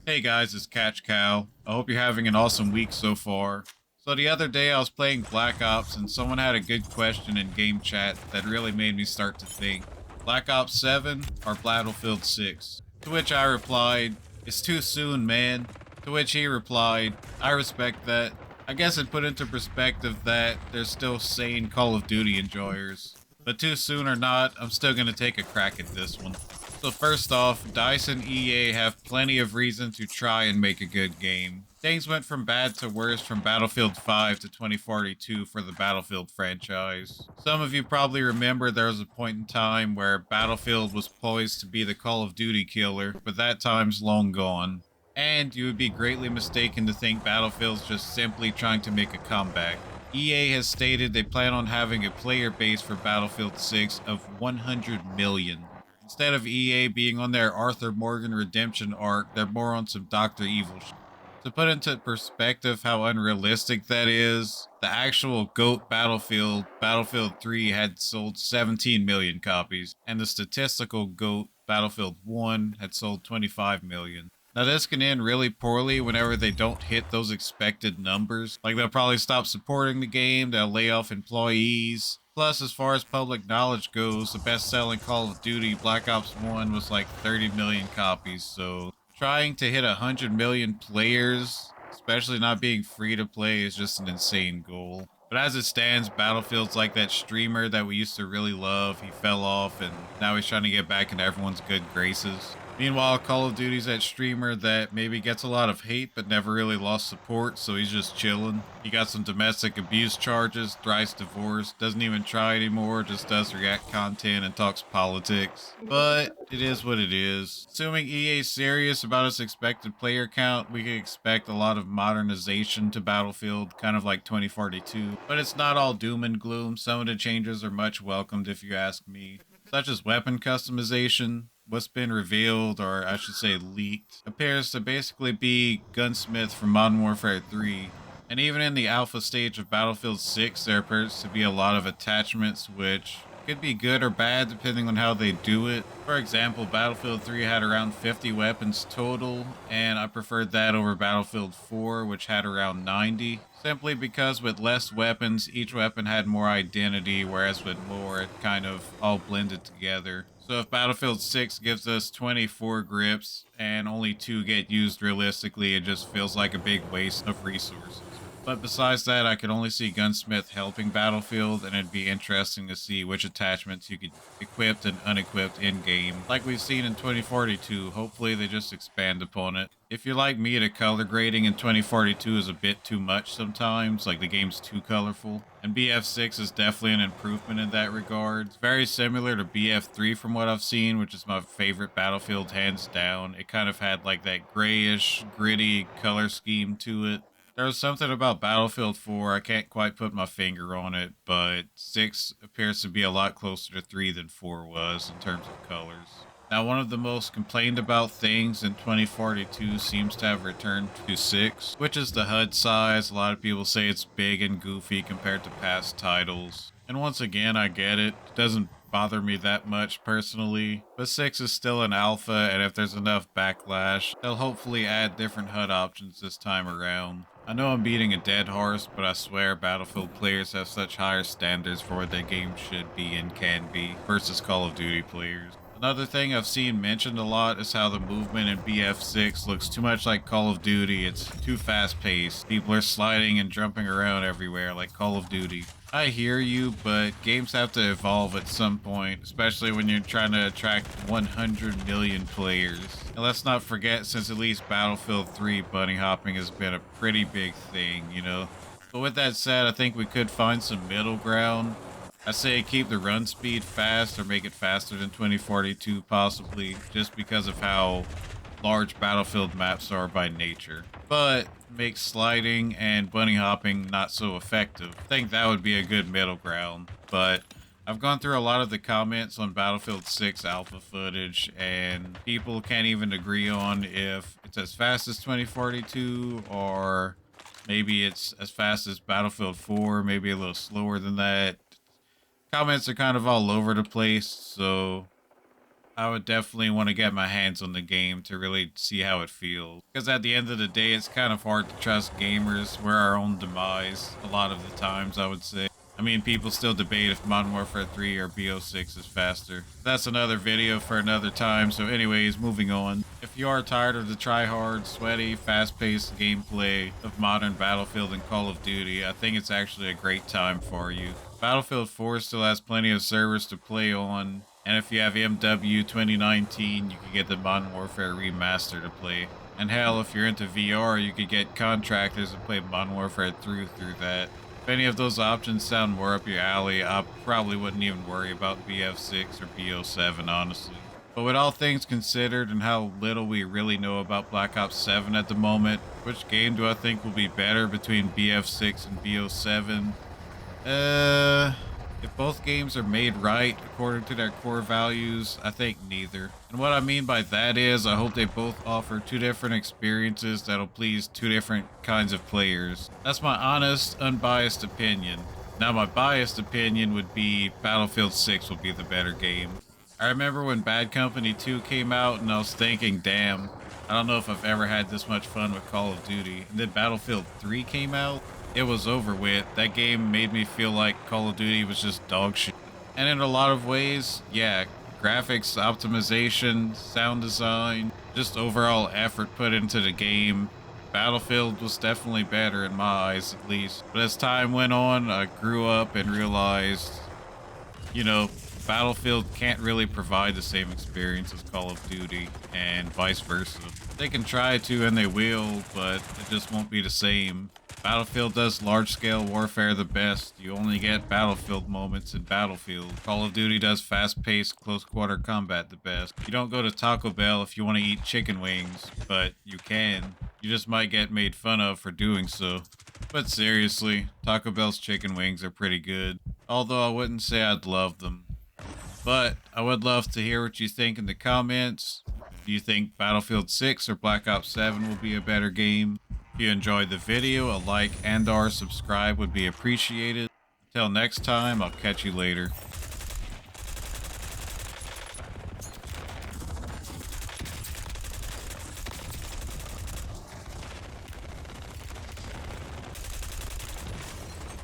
Hey guys, it's Catch Cow. I hope you're having an awesome week so far. So the other day I was playing Black Ops and someone had a good question in game chat that really made me start to think. Black Ops 7 or Battlefield 6? To which I replied, it's too soon, man. To which he replied, I respect that. I guess it put into perspective that there's still sane Call of Duty enjoyers. But too soon or not, I'm still gonna take a crack at this one. So first off, DICE and EA have plenty of reason to try and make a good game. Things went from bad to worse from Battlefield 5 to 2042 for the Battlefield franchise. Some of you probably remember there was a point in time where Battlefield was poised to be the Call of Duty killer, but that time's long gone. And you would be greatly mistaken to think Battlefield's just simply trying to make a comeback. EA has stated they plan on having a player base for Battlefield 6 of 100 million. Instead of EA being on their Arthur Morgan redemption arc, they're more on some Dr. Evil shit. To put into perspective how unrealistic that is, the actual GOAT Battlefield, Battlefield 3, had sold 17 million copies, and the statistical GOAT, Battlefield 1, had sold 25 million. Now, this can end really poorly whenever they don't hit those expected numbers. Like, they'll probably stop supporting the game, they'll lay off employees. Plus, as far as public knowledge goes, the best selling Call of Duty Black Ops 1 was like 30 million copies, so trying to hit 100 million players, especially not being free to play, is just an insane goal. But as it stands, Battlefield's like that streamer that we used to really love. He fell off and now he's trying to get back in everyone's good graces. Meanwhile, Call of Duty's that streamer that maybe gets a lot of hate but never really lost support, so he's just chilling. He got some domestic abuse charges, thrice divorced, doesn't even try anymore, just does react content and talks politics. But it is what it is. Assuming EA's serious about its expected player count, we can expect a lot of modernization to Battlefield, kind of like 2042. But it's not all doom and gloom. Some of the changes are much welcomed if you ask me, such as weapon customization. What's been revealed, or I should say leaked, appears to basically be Gunsmith from Modern Warfare 3. And even in the alpha stage of Battlefield 6, there appears to be a lot of attachments which could be good or bad depending on how they do it. For example, Battlefield 3 had around 50 weapons total, and I preferred that over Battlefield 4, which had around 90. Simply because with less weapons, each weapon had more identity, whereas with more, it kind of all blended together. So if Battlefield 6 gives us 24 grips and only 2 get used realistically, it just feels like a big waste of resources. But besides that, I could only see Gunsmith helping Battlefield, and it'd be interesting to see which attachments you could equip and unequip in-game. Like we've seen in 2042, hopefully they just expand upon it. If you're like me, the color grading in 2042 is a bit too much sometimes, like the game's too colorful. And BF6 is definitely an improvement in that regard. It's very similar to BF3 from what I've seen, which is my favorite Battlefield hands down. It kind of had like that grayish, gritty color scheme to it. There was something about Battlefield 4, I can't quite put my finger on it, but 6 appears to be a lot closer to 3 than 4 was in terms of colors. Now, one of the most complained about things in 2042 seems to have returned to 6, which is the HUD size. A lot of people say it's big and goofy compared to past titles. And once again, I get it. It doesn't bother me that much personally, but 6 is still an alpha, and if there's enough backlash, they'll hopefully add different HUD options this time around. I know I'm beating a dead horse, but I swear Battlefield players have such higher standards for what their game should be and can be versus Call of Duty players. Another thing I've seen mentioned a lot is how the movement in BF6 looks too much like Call of Duty. It's too fast paced. People are sliding and jumping around everywhere like Call of Duty. I hear you, but games have to evolve at some point, especially when you're trying to attract 100 million players. And let's not forget, since at least Battlefield 3, bunny hopping has been a pretty big thing, you know? But with that said, I think we could find some middle ground. I say keep the run speed fast or make it faster than 2042 possibly, just because of how large Battlefield maps are by nature. But make sliding and bunny hopping not so effective. I think that would be a good middle ground. But I've gone through a lot of the comments on Battlefield 6 alpha footage, and people can't even agree on if it's as fast as 2042 or maybe it's as fast as Battlefield 4, maybe a little slower than that. Comments are kind of all over the place, so I would definitely want to get my hands on the game to really see how it feels. Because at the end of the day, it's kind of hard to trust gamers. We're our own demise a lot of the times, I would say. I mean, people still debate if Modern Warfare 3 or BO6 is faster. That's another video for another time, so anyways, moving on. If you are tired of the try-hard, sweaty, fast-paced gameplay of modern Battlefield and Call of Duty, I think it's actually a great time for you. Battlefield 4 still has plenty of servers to play on, and if you have MW 2019, you can get the Modern Warfare Remaster to play. And hell, if you're into VR, you could get contractors to play Modern Warfare 3 through that. If any of those options sound more up your alley, I probably wouldn't even worry about BF6 or BO7, honestly. But with all things considered and how little we really know about Black Ops 7 at the moment, which game do I think will be better between BF6 and BO7? If both games are made right according to their core values, I think neither. And what I mean by that is, I hope they both offer two different experiences that'll please two different kinds of players. That's my honest, unbiased opinion. Now, my biased opinion would be Battlefield 6 will be the better game. I remember when Bad Company 2 came out and I was thinking, damn, I don't know if I've ever had this much fun with Call of Duty. And then Battlefield 3 came out. It was over with. That game made me feel like Call of Duty was just dog shit. And in a lot of ways, yeah, graphics, optimization, sound design, just overall effort put into the game, Battlefield was definitely better in my eyes at least. But as time went on, I grew up and realized, you know, Battlefield can't really provide the same experience as Call of Duty and vice versa. They can try to and they will, but it just won't be the same. Battlefield does large-scale warfare the best. You only get Battlefield moments in Battlefield. Call of Duty does fast-paced, close-quarter combat the best. You don't go to Taco Bell if you want to eat chicken wings, but you can. You just might get made fun of for doing so. But seriously, Taco Bell's chicken wings are pretty good. Although I wouldn't say I'd love them. But I would love to hear what you think in the comments. Do you think Battlefield 6 or Black Ops 7 will be a better game? If you enjoyed the video, a like and/or subscribe would be appreciated. Until next time, I'll catch you later.